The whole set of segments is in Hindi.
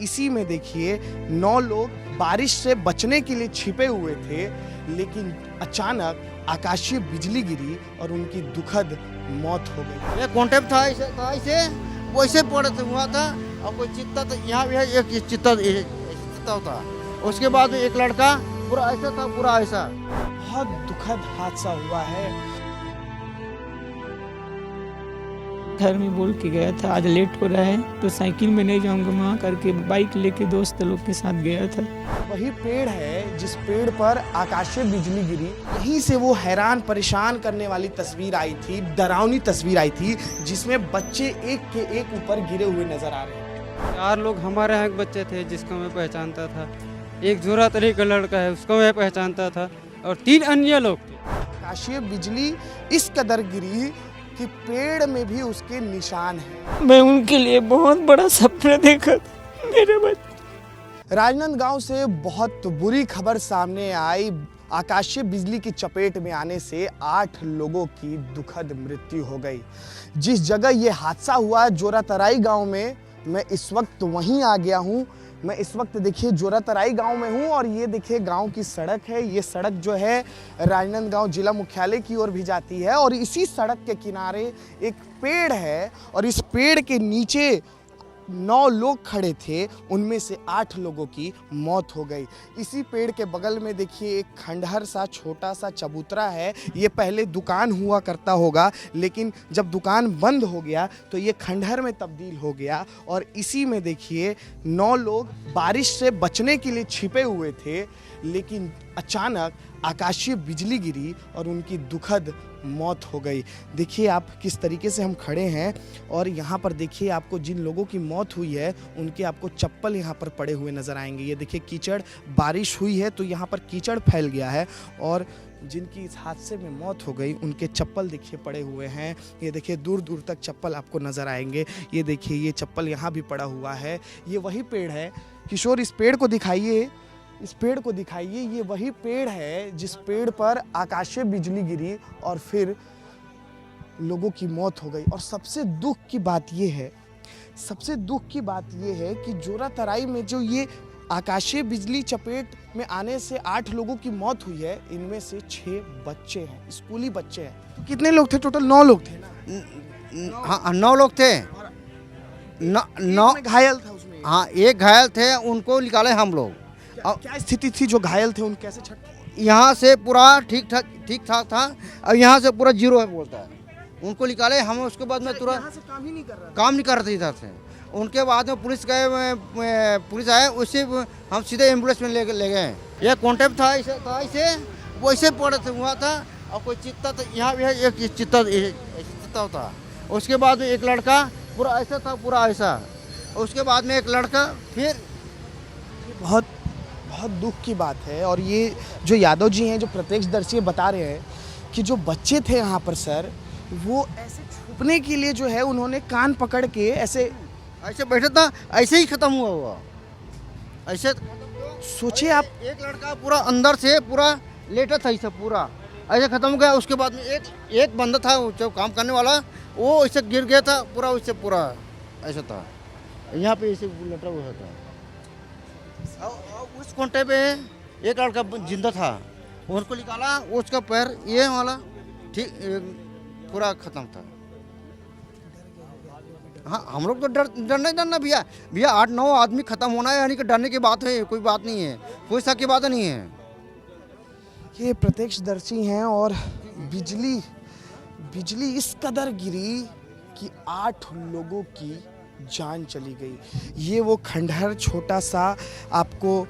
इसी में देखिए 9 लोग बारिश से बचने के लिए छिपे हुए थे, लेकिन अचानक आकाशीय बिजली गिरी और उनकी दुखद मौत हो गई। ये कॉन्टेक्ट था ऐसे वैसे पड़े हुआ था और कोई चित्ता तो यहाँ भी है, एक चित्ता था। उसके बाद एक लड़का पूरा ऐसा था, पूरा ऐसा। बहुत दुखद हादसा हुआ है। घर में बोल के गया था आज लेट हो रहा है तो साइकिल में नहीं जाऊंगा वहाँ करके बाइक लेके दोस्त लोग के साथ गया था। वही पेड़ है जिस पेड़ पर आकाशीय बिजली गिरी, यहीं से वो हैरान परेशान करने वाली तस्वीर आई थी, डरावनी तस्वीर आई थी, जिसमें बच्चे एक के एक ऊपर गिरे हुए नजर आ रहे हैं। 4 लोग हमारे यहाँ के बच्चे थे जिसको मैं पहचानता था। एक जोरा तरी का लड़का है उसको मैं पहचानता था और 3 अन्य लोग थे। आकाशीय बिजली इस कदर गिरी कि पेड़ में भी उसके निशान हैं। मैं उनके लिए बहुत बड़ा सपना देखा था मेरे बच्चे। राजनांदगांव से बहुत बुरी खबर सामने आई। आकाशीय बिजली की चपेट में आने से 8 लोगों की दुखद मृत्यु हो गई। जिस जगह ये हादसा हुआ जोरातराई गांव में, मैं इस वक्त वहीं आ गया हूं। मैं इस वक्त देखिए जोरातराई गांव में हूं और ये देखिए गांव की सड़क है। ये सड़क जो है राजनांदगांव जिला मुख्यालय की ओर भी जाती है और इसी सड़क के किनारे एक पेड़ है और इस पेड़ के नीचे 9 लोग खड़े थे, उनमें से 8 लोगों की मौत हो गई। इसी पेड़ के बगल में देखिए एक खंडहर सा छोटा सा चबूतरा है। ये पहले दुकान हुआ करता होगा, लेकिन जब दुकान बंद हो गया तो ये खंडहर में तब्दील हो गया। और इसी में देखिए 9 लोग बारिश से बचने के लिए छिपे हुए थे, लेकिन अचानक आकाशीय बिजली गिरी और उनकी दुखद मौत हो गई। देखिए आप किस तरीके से हम खड़े हैं और यहाँ पर देखिए आपको जिन लोगों की मौत हुई है उनके आपको चप्पल यहाँ पर पड़े हुए नज़र आएंगे। ये देखिए कीचड़, बारिश हुई है तो यहाँ पर कीचड़ फैल गया है और जिनकी इस हादसे में मौत हो गई उनके चप्पल देखिए पड़े हुए हैं। ये देखिए दूर दूर तक चप्पल आपको नज़र आएंगे। ये देखिए ये चप्पल यहाँ भी पड़ा हुआ है। ये वही पेड़ है, किशोर इस पेड़ को दिखाइए, इस पेड़ को दिखाइए। ये वही पेड़ है जिस पेड़ पर आकाशीय बिजली गिरी और फिर लोगों की मौत हो गई। और सबसे दुख की बात ये है, सबसे दुख की बात ये है कि जोरातराई में जो ये आकाशीय बिजली चपेट में आने से 8 लोगों की मौत हुई है, इनमें से 6 बच्चे हैं, स्कूली बच्चे हैं। कितने लोग थे टोटल? 9 लोग थे ना? हाँ 9 लोग थे। 9 घायल था उसमें। हाँ एक घायल थे, उनको निकाले हम लोग। क्या स्थिति थी? जो घायल थे उन कैसे छट? यहाँ से पूरा ठीक ठाक था और यहाँ से पूरा जीरो है बोलता है। उनको निकाले हम, उसके बाद में तुरंत काम ही नहीं कर रहा, काम नहीं कर रहे थे इधर से। उनके बाद में पुलिस गए, पुलिस आए, उससे हम सीधे एम्बुलेंस में ले गए। ये कॉन्टेक्ट था ऐसे वैसे पड़े हुआ था और कोई चित्ता तो यहाँ भी है, एक चित्ता था। उसके बाद में एक लड़का पूरा ऐसा था, पूरा ऐसा। उसके बाद में एक लड़का फिर बहुत बहुत दुख की बात है। और ये जो यादव जी हैं, जो प्रत्यक्षदर्शी बता रहे हैं कि जो बच्चे थे यहाँ पर सर, वो ऐसे छुपने के लिए जो है उन्होंने कान पकड़ के ऐसे बैठा था, ऐसे ही खत्म हुआ ऐसे। सोचिए आप, एक लड़का पूरा अंदर से पूरा लेटा था, ऐसा पूरा ऐसे खत्म हो गया। उसके बाद में एक बंदा था जो काम करने वाला, वो ऐसे गिर गया था पूरा, वैसे पूरा ऐसा था, यहाँ पे ऐसे लेटा हुआ था। उस कोंटे पे एक लड़का जिंदा था, उसको निकाला, उसका पैर ये वाला ठीक पूरा खत्म था। हाँ हम लोग तो डरना भैया 8-9 आदमी खत्म होना है, यानी कि डरने की बात है, कोई बात नहीं है, कोई शक की बात नहीं है। ये प्रत्यक्षदर्शी हैं और बिजली इस कदर गिरी कि 8 लोगों की जान चली गई। ये वो खंडहर छोटा सा आपको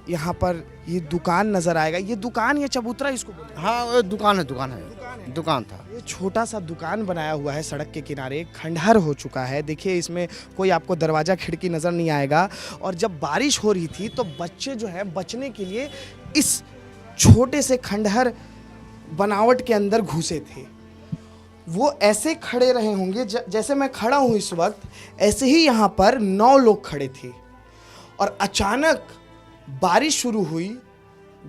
यहाँ पर ये दुकान नजर आएगा। ये दुकान या चबूतरा इसको बोलते हैं? हाँ वो दुकान था। ये छोटा सा दुकान बनाया हुआ है सड़क के किनारे, खंडहर हो चुका है। देखिए इसमें कोई आपको दरवाजा खिड़की नजर नहीं आएगा। और जब बारिश हो रही थी तो बच्चे जो है बचने के लिए इस छोटे से खंडहर बनावट के अंदर घुसे थे। वो ऐसे खड़े रहे होंगे जैसे मैं खड़ा हूं इस वक्त, ऐसे ही यहाँ पर 9 लोग खड़े थे और अचानक बारिश शुरू हुई,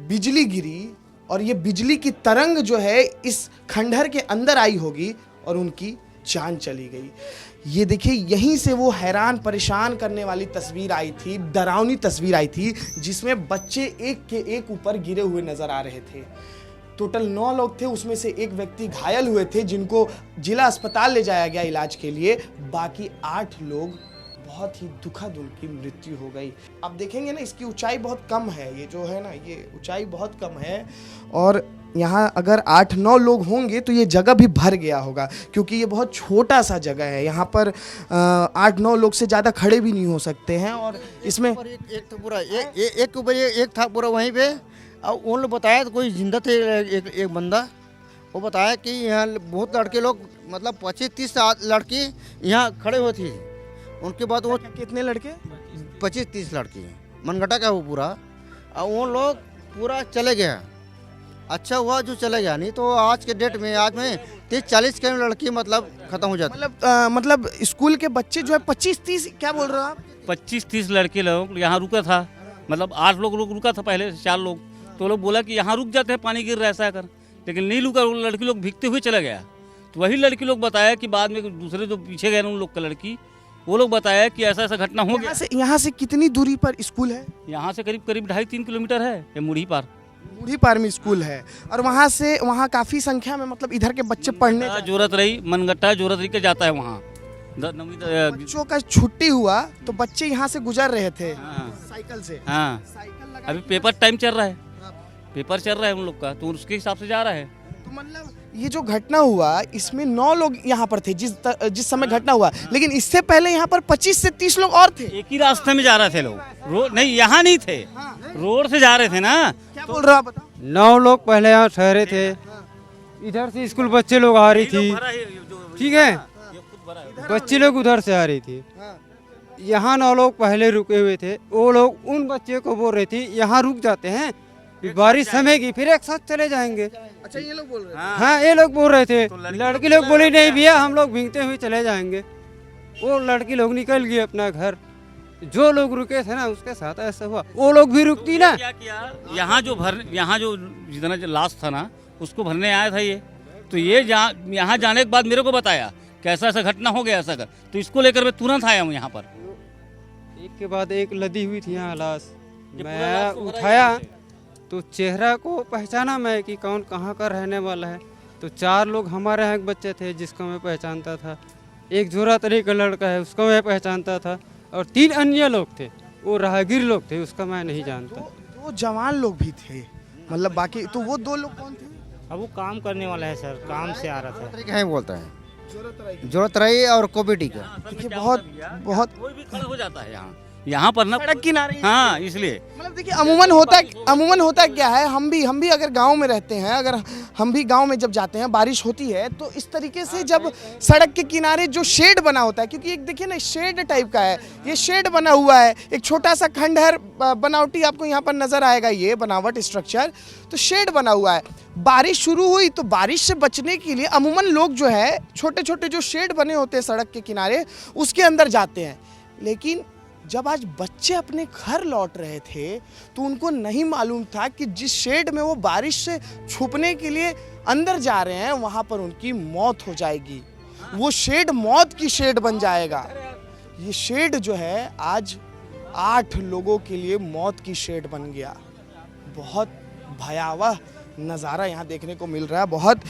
बिजली गिरी और ये बिजली की तरंग जो है इस खंडहर के अंदर आई होगी और उनकी जान चली गई। ये देखिए, यहीं से वो हैरान परेशान करने वाली तस्वीर आई थी, डरावनी तस्वीर आई थी, जिसमें बच्चे एक के एक ऊपर गिरे हुए नजर आ रहे थे। टोटल 9 लोग थे, उसमें से एक व्यक्ति घायल हुए थे जिनको जिला अस्पताल ले जाया गया इलाज के लिए। बाकी 8 लोग, बहुत ही दुखद उनकी मृत्यु हो गई। अब देखेंगे ना, इसकी ऊंचाई बहुत कम है, ये जो है ना, ये ऊंचाई बहुत कम है, और यहाँ अगर 8-9 लोग होंगे तो ये जगह भी भर गया होगा, क्योंकि ये बहुत छोटा सा जगह है। यहाँ पर 8-9 लोग से ज़्यादा खड़े भी नहीं हो सकते हैं। और इसमें एक तो पूरा एक ऊपर एक था पूरा वहीं पे। और उन लोग बताया तो कोई जिंदा थे, एक बंदा वो बताया कि यहाँ बहुत लड़के लोग, मतलब 25-30 लड़की यहाँ खड़े हुए थे। उनके बाद वो कितने लड़के? 25-30 लड़की मनगटा का वो पूरा, और वो लोग पूरा चले गया। अच्छा हुआ जो चले गया, नहीं तो आज के डेट में, आज में 30-40 के लड़की मतलब खत्म हो जाती। मतलब स्कूल के बच्चे जो है 25-30, क्या बोल रहे हो आप? 25-30 लड़के लोग यहाँ रुका था, मतलब 8 लोग रुका था पहले, 4 लोग, तो लोग बोला कि यहाँ रुक जाते हैं, पानी गिर रहा है ऐसा कर, लेकिन नहीं रुका। वो लड़की लोग भीगते हुए चला गया। तो वही लड़की लोग बताया कि बाद में दूसरे जो पीछे गए उन लोग का लड़की, वो लोग बताया कि ऐसा ऐसा घटना हो गया। यहाँ से कितनी दूरी पर स्कूल है? यहाँ से करीब 2.5-3 किलोमीटर है, ये मुड़ी पार में स्कूल है। और वहाँ काफी संख्या में मतलब इधर के बच्चे पढ़ने जोरत रही, मनगट्टा जोरत रही के जाता है वहाँ। बच्चों का छुट्टी हुआ तो बच्चे यहाँ से गुजर रहे थे साइकिल से। हाँ, अभी पेपर टाइम चल रहा है, पेपर चल रहा है उन लोग का, तो उसके हिसाब से जा रहा है। तो मतलब ये जो घटना हुआ, इसमें 9 लोग यहाँ पर थे जिस समय घटना हुआ, लेकिन इससे पहले यहाँ पर 25 से 30 लोग और थे। एक ही रास्ते में जा रहे थे लोग, रोड नहीं, यहाँ नहीं थे, रोड से जा रहे थे ना। क्या बोल रहे हो आप, बताओ? 9 लोग पहले यहाँ ठहरे थे, इधर से स्कूल बच्चे लोग आ रही थी, ठीक है, बच्चे लोग उधर से आ रही थी। यहाँ 9 लोग पहले रुके हुए थे, वो लोग उन बच्चे को बोल रहे थे यहाँ रुक जाते हैं, बारिश थमेगी फिर एक साथ चले जाएंगे। अच्छा, ये लोग बोल रहे हैं? हाँ, ये लोग बोल रहे थे। लड़की लोग बोली नहीं भैया, हम लोग भीगते हुए चले जाएंगे। वो लड़की लोग निकल गई अपना घर। जो लोग रुके थे ना, उसके साथ ऐसा हुआ, वो लोग भी रुकती ना। क्या किया, यहाँ जो जितना जो लाश था ना, उसको भरने आया था ये, तो ये यहाँ जाने के बाद मेरे को बताया कि ऐसा ऐसा घटना हो गया, ऐसा कर, तो इसको लेकर मैं तुरंत आया हूँ यहाँ पर। एक के बाद एक लदी हुई थी यहाँ लाश, मैं उठाया तो चेहरा को पहचाना मैं कि कौन कहाँ का रहने वाला है। तो 4 लोग हमारे यहाँ के बच्चे थे जिसको मैं पहचानता था, एक जोरा तरी का लड़का है उसको मैं पहचानता था, और 3 अन्य लोग थे, वो राहगीर लोग थे, उसका मैं नहीं जानता। तो जवान लोग भी थे, मतलब बाकी तो वो 2 लोग कौन थे? अब वो काम करने वाला है सर, काम से आ रहा था। है बोलता है जरूरत रही और कोविड का। देखिए, बहुत कोई भी खड़ा हो जाता है यहाँ पर ना, सड़क किनारे। हाँ, इसलिए मतलब देखिए, अमूमन होता क्या है, हम भी अगर गांव में रहते हैं, अगर हम भी गांव में जब जाते हैं, बारिश होती है तो इस तरीके से जब सड़क के किनारे जो शेड बना होता है, क्योंकि एक देखिए ना, शेड टाइप का है, ये शेड बना हुआ है, एक छोटा सा खंडहर बनावटी आपको यहाँ पर नजर आएगा, ये बनावट स्ट्रक्चर, तो शेड बना हुआ है। बारिश शुरू हुई तो बारिश से बचने के लिए अमूमन लोग जो है छोटे छोटे जो शेड बने होते हैं सड़क के किनारे, उसके अंदर जाते हैं। लेकिन जब आज बच्चे अपने घर लौट रहे थे तो उनको नहीं मालूम था कि जिस शेड में वो बारिश से छुपने के लिए अंदर जा रहे हैं, वहां पर उनकी मौत हो जाएगी। वो शेड मौत की शेड बन जाएगा। ये शेड जो है आज 8 लोगों के लिए मौत की शेड बन गया। बहुत भयावह नज़ारा यहाँ देखने को मिल रहा है। बहुत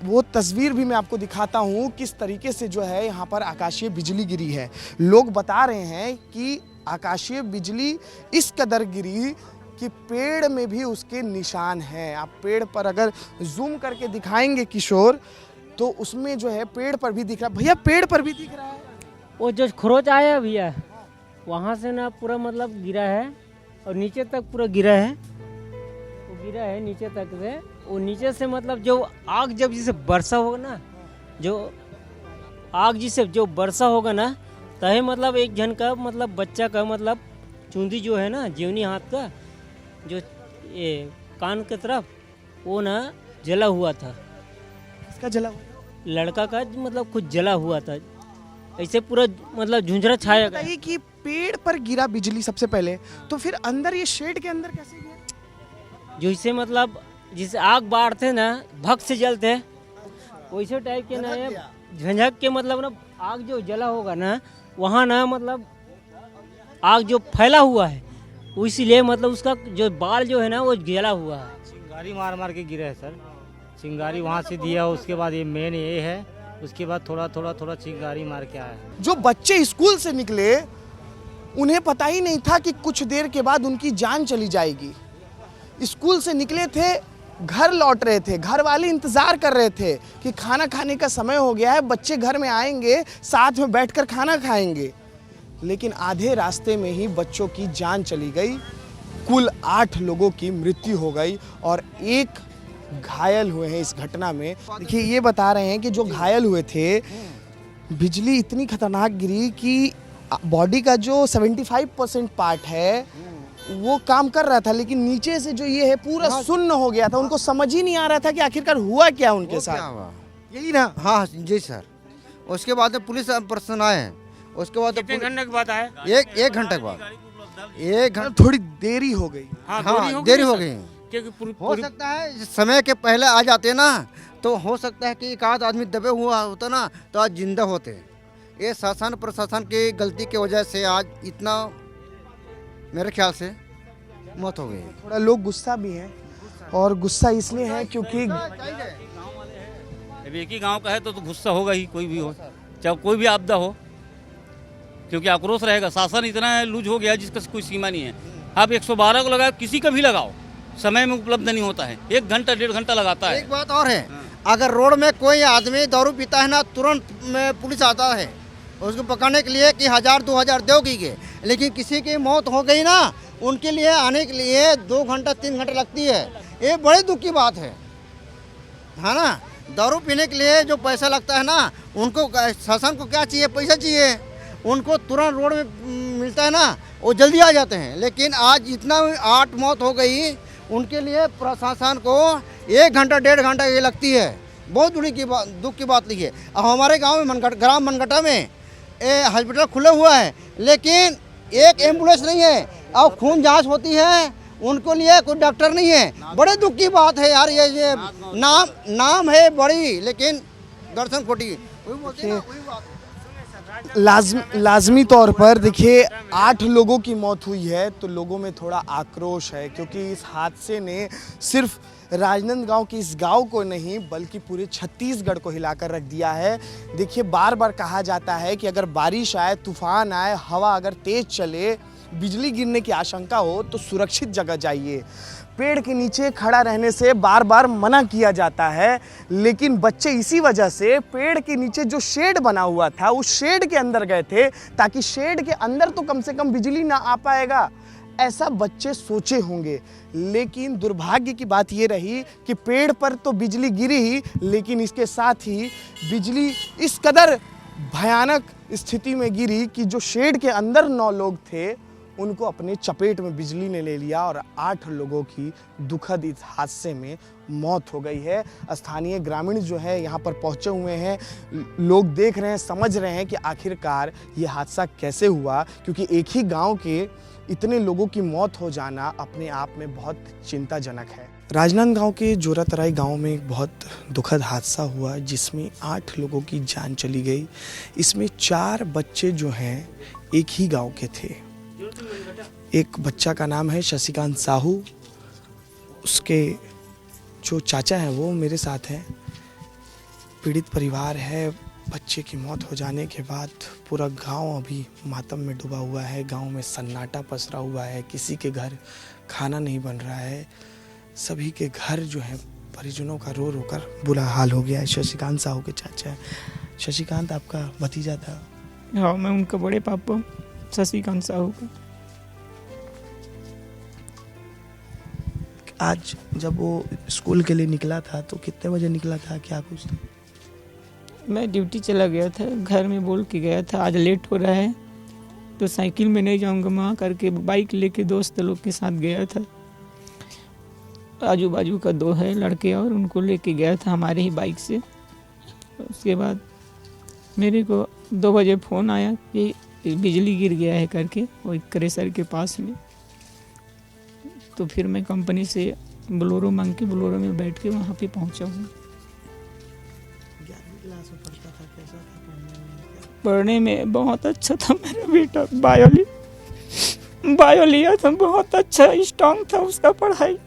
वो तस्वीर भी मैं आपको दिखाता हूँ, किस तरीके से जो है यहाँ पर आकाशीय बिजली गिरी है। लोग बता रहे हैं कि आकाशीय बिजली इस कदर गिरी कि पेड़ में भी उसके निशान हैं। आप पेड़ पर अगर जूम करके दिखाएंगे किशोर, तो उसमें जो है पेड़ पर भी दिख रहा है। भैया, पेड़ पर भी दिख रहा है? वो जो खरोच आया भैया, वहाँ से ना पूरा मतलब गिरा है, और नीचे तक पूरा गिरा है, वो गिरा है नीचे तक से। वो नीचे से मतलब जो आग जब जिसे वर्षा होगा ना, जो आग जिसे जो वर्षा होगा ना, तहे मतलब एक जन का मतलब बच्चा का मतलब चूंदी जो है ना, जीवनी हाथ का जो ये कान की तरफ, वो ना जला हुआ था। इसका जला हुआ? लड़का का मतलब कुछ जला हुआ था, ऐसे पूरा मतलब झुंझरा छाया गया। बताइए कि पेड़ पर गिरा बिजली सबसे पहले, तो फिर अंदर ये शेड के अंदर कैसे गया? जैसे मतलब जिसे आग बाढ़ते ना, भक्त से जलते, वैसे टाइप के ना झंझक के मतलब ना आग जो जला होगा ना वहाँ ना मतलब आग जो फैला हुआ है इसीलिए मतलब उसका जो बाल जो है ना वो जला हुआ है। चिंगारी मार मार के गिरे है सर। चिंगारी वहाँ से दिया, उसके बाद ये मेन ये है, उसके बाद थोड़ा थोड़ा थोड़ा चिंगारी मार के आया है। जो बच्चे स्कूल से निकले उन्हें पता ही नहीं था कि कुछ देर के बाद उनकी जान चली जाएगी। स्कूल से निकले थे, घर लौट रहे थे, घर वाले इंतजार कर रहे थे कि खाना खाने का समय हो गया है, बच्चे घर में आएंगे, साथ में बैठकर खाना खाएंगे। लेकिन आधे रास्ते में ही बच्चों की जान चली गई। कुल 8 लोगों की मृत्यु हो गई और 1 घायल हुए हैं इस घटना में। देखिए ये बता रहे हैं कि जो घायल हुए थे, बिजली इतनी खतरनाक गिरी कि बॉडी का जो 75% पार्ट है वो काम कर रहा था, लेकिन नीचे से जो ये है पूरा सुन्न हो गया था। उनको समझ ही नहीं आ रहा था कि आखिरकार हुआ क्या उनके साथ। यही ना। हाँ जी सर। उसके बाद में पुलिस प्रशासन आए हैं। उसके बाद कितने घंटे के बाद आए? एक घंटे के बाद, 1 घंटा थोड़ी देरी हो गई। हाँ देरी हो गई। हो सकता है समय के पहले आ जाते ना तो हो सकता है कि एक आध आदमी दबे हुआ होता ना तो आज जिंदा होते। ये शासन प्रशासन की गलती की वजह से आज इतना मेरे ख्याल से मौत हो गई। थोड़ा लोग गुस्सा भी हैं और गुस्सा इसलिए है क्योंकि अब एक ही गांव का है तो गुस्सा होगा ही, कोई भी हो, चाहे कोई भी आपदा हो, क्योंकि आक्रोश रहेगा। शासन इतना लूज हो गया जिसका कोई सीमा नहीं है। आप 112 को लगाओ, किसी का भी लगाओ, समय में उपलब्ध नहीं होता है। 1 घंटा 1.5 घंटा लगाता है। एक बात और है, अगर रोड में कोई आदमी दारू पीता है ना तुरंत में पुलिस आता है उसको पकड़ने के लिए कि 1000-2000 दोगी के। लेकिन किसी की मौत हो गई ना उनके लिए आने के लिए 2 घंटा 3 घंटे लगती है। ये बड़े दुख की बात है ना। दारू पीने के लिए जो पैसा लगता है ना उनको शासन को क्या चाहिए? पैसा चाहिए। उनको तुरंत रोड में मिलता है ना वो जल्दी आ जाते हैं। लेकिन आज इतना 8 मौत हो गई उनके लिए प्रशासन को 1 घंटा 1.5 घंटा ये लगती है। बहुत बड़ी की बात, दुख की बात लिखी है। अब हमारे गांव में ग्राम मनगटा में हॉस्पिटल खुला हुआ है लेकिन एक एम्बुलेंस नहीं है और खून जांच होती है उनको लिए कोई डॉक्टर नहीं है। बड़े दुख की बात है यार। ये नाम है बड़ी लेकिन दर्शन खोटी। लाजमी तौर पर देखिए 8 लोगों की मौत हुई है तो लोगों में थोड़ा आक्रोश है, क्योंकि इस हादसे ने सिर्फ राजनांदगांव के इस गांव को नहीं बल्कि पूरे छत्तीसगढ़ को हिलाकर रख दिया है। देखिए बार बार कहा जाता है कि अगर बारिश आए, तूफान आए, हवा अगर तेज चले, बिजली गिरने की आशंका हो तो सुरक्षित जगह जाइए। पेड़ के नीचे खड़ा रहने से बार बार मना किया जाता है, लेकिन बच्चे इसी वजह से पेड़ के नीचे जो शेड बना हुआ था उस शेड के अंदर गए थे ताकि शेड के अंदर तो कम से कम बिजली ना आ पाएगा, ऐसा बच्चे सोचे होंगे। लेकिन दुर्भाग्य की बात ये रही कि पेड़ पर तो बिजली गिरी ही, लेकिन इसके साथ ही बिजली इस कदर भयानक स्थिति में गिरी कि जो शेड के अंदर 9 लोग थे उनको अपने चपेट में बिजली ने ले लिया और 8 लोगों की दुखद इस हादसे में मौत हो गई है। स्थानीय ग्रामीण जो है यहाँ पर पहुँचे हुए हैं, लोग देख रहे हैं, समझ रहे हैं कि आखिरकार ये हादसा कैसे हुआ, क्योंकि एक ही गांव के इतने लोगों की मौत हो जाना अपने आप में बहुत चिंताजनक है। राजनांदगांव के जोरातराई गांव में एक बहुत दुखद हादसा हुआ जिसमें 8 लोगों की जान चली गई। इसमें 4 बच्चे जो हैं एक ही गांव के थे। एक बच्चा का नाम है शशिकांत साहू, उसके जो चाचा हैं वो मेरे साथ हैं। पीड़ित परिवार है। बच्चे की मौत हो जाने के बाद पूरा गांव अभी मातम में डूबा हुआ है। गांव में सन्नाटा पसरा हुआ है, किसी के घर खाना नहीं बन रहा है। सभी के घर जो है परिजनों का रो रो कर बुरा हाल हो गया है। शशिकांत साहू के चाचा है। शशिकांत आपका भतीजा था? हाँ, मैं उनका बड़े पापा शशिकांत साहू का। आज जब वो स्कूल के लिए निकला था तो कितने बजे निकला था, क्या कुछ? मैं ड्यूटी चला गया था, घर में बोल के गया था आज लेट हो रहा है तो साइकिल में नहीं जाऊंगा माँ करके बाइक लेके दोस्त लोग के साथ गया था। आजू बाजू का 2 है लड़के और उनको लेके गया था हमारे ही बाइक से। उसके बाद मेरे को 2 बजे फ़ोन आया कि बिजली गिर गया है करके, वो क्रेशर के पास में। तो फिर मैं कंपनी से बोलेरो मांग के बोलेरो में बैठ के वहाँ पे पहुँचा हूँ। 11वीं क्लास में पढ़ता था पढ़ने में बहुत अच्छा था मेरा बेटा। बायो लिया था, बहुत अच्छा स्ट्रांग था उसका पढ़ाई,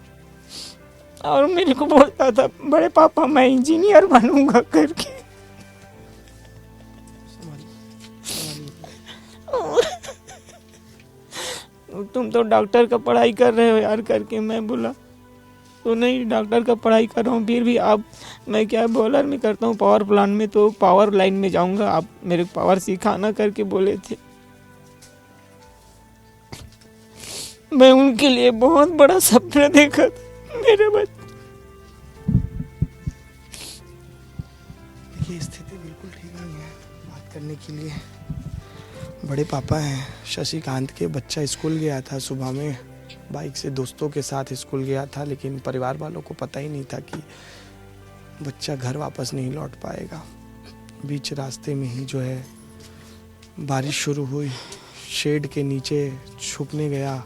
और मेरे को बोलता था बड़े पापा मैं इंजीनियर बनूंगा करके। तुम तो डॉक्टर का पढ़ाई कर रहे हो यार करके मैं बोला तो नहीं, डॉक्टर का पढ़ाई कर रहा हूँ, फिर भी आप मैं क्या बॉलर में करता हूँ पावर प्लांट में, तो पावर लाइन में जाऊंगा, आप मेरे को पावर सिखाना करके बोले थे। मैं उनके लिए बहुत बड़ा सपना देखा था मेरे बच्चे। ये स्थिति बिल्कुल ठीक नहीं है बात करने के लिए। बड़े पापा हैं शशिकांत के, बच्चा स्कूल गया था सुबह में, बाइक से दोस्तों के साथ स्कूल गया था, लेकिन परिवार वालों को पता ही नहीं था कि बच्चा घर वापस नहीं लौट पाएगा। बीच रास्ते में ही जो है बारिश शुरू हुई, शेड के नीचे छुपने गया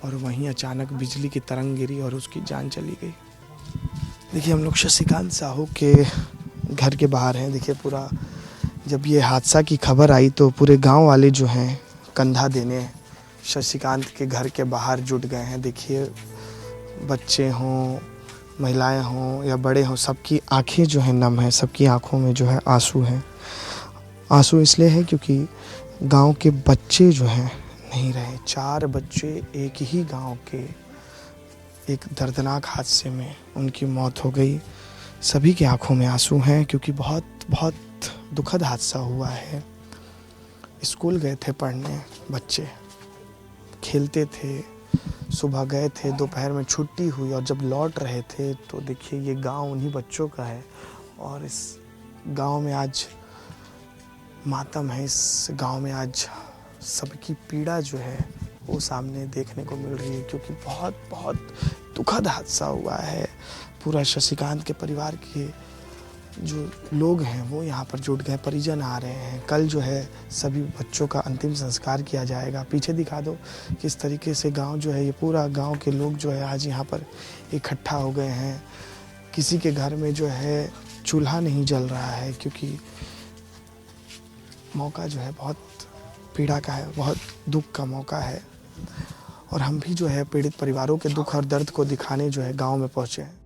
और वहीं अचानक बिजली की तरंग गिरी और उसकी जान चली गई। देखिए हम लोग शशिकांत साहू के घर के बाहर हैं। देखिए पूरा जब ये हादसा की खबर आई तो पूरे गांव वाले जो हैं कंधा देने शशिकांत के घर के बाहर जुट गए हैं। देखिए बच्चे हों, महिलाएं हों या बड़े हों, सबकी आंखें जो है नम है, सबकी आंखों में जो है आंसू हैं। आंसू इसलिए है क्योंकि गांव के बच्चे जो हैं नहीं रहे। 4 बच्चे एक ही गांव के एक दर्दनाक हादसे में उनकी मौत हो गई। सभी की आंखों में आंसू हैं क्योंकि बहुत बहुत दुखद हादसा हुआ है। स्कूल गए थे पढ़ने बच्चे, खेलते थे, सुबह गए थे, दोपहर में छुट्टी हुई और जब लौट रहे थे तो देखिए ये गांव उन्हीं बच्चों का है और इस गांव में आज मातम है। इस गांव में आज सबकी पीड़ा जो है वो सामने देखने को मिल रही है क्योंकि बहुत बहुत दुखद हादसा हुआ है। पूरा शशिकांत के परिवार के जो लोग हैं वो यहाँ पर जुट गए, परिजन आ रहे हैं। कल जो है सभी बच्चों का अंतिम संस्कार किया जाएगा। पीछे दिखा दो किस तरीके से गांव जो है, ये पूरा गांव के लोग जो है आज यहाँ पर इकट्ठा हो गए हैं। किसी के घर में जो है चूल्हा नहीं जल रहा है क्योंकि मौका जो है बहुत पीड़ा का है, बहुत दुख का मौका है। और हम भी जो है पीड़ित परिवारों के दुख और दर्द को दिखाने जो है गाँव में पहुँचे हैं।